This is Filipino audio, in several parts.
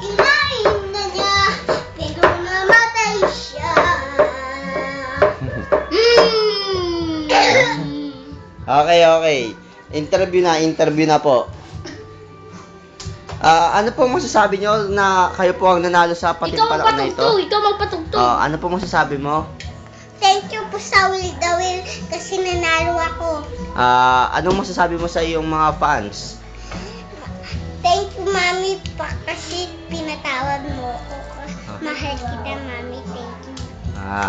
Kinain na niya, pero namatay siya. Okay. Interview na po. Ano po masasabi nyo na kayo po ang nanalo sa patimpalak na ito? Ikaw magpatugtog. Ano po masasabi mo? Thank you po sa Will the Will kasi nanalo ako. Anong masasabi mo sa iyong mga fans? Thank you, Mami, pa kasi pinatawad mo ako. Mahal kita, Mami. Thank you.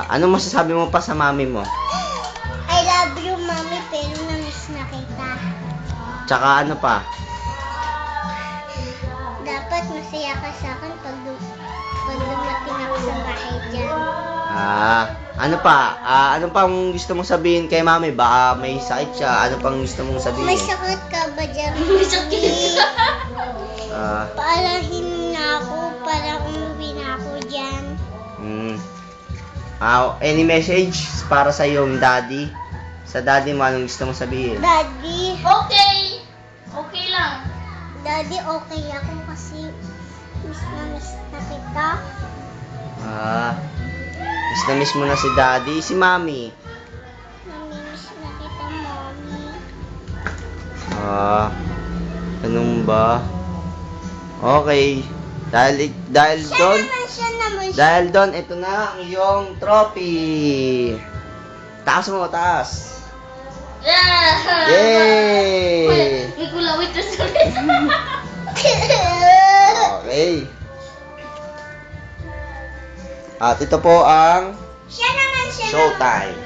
Anong masasabi mo pa sa mami mo? I love you, Mami, pero namiss na kita. Tsaka ano pa? Dapat masaya ka sa akin pag dumating ako sa bahay dyan. Ano pa? Ano pang gusto mong sabihin kay mami? Baka may sakit siya. Ano pang gusto mong sabihin? May sakit ka ba dyan? May sakit. Paalahin na ako para umuwi na ako dyan. Any message para sa iyong daddy? Sa daddy mo, anong gusto mong sabihin? Daddy, Okay. Okay lang. Daddy, okay ako kasi miss na kita. Miss na miss mo na si daddy. Si mami? Namimiss na kita, Mommy. Ganun ba? Okay. Dahil doon, ito na ang iyong trophy. Taas mo, taas. Yeah. Yay! May kulawit na sulit. Okay. At ito po ang Siya naman. showtime.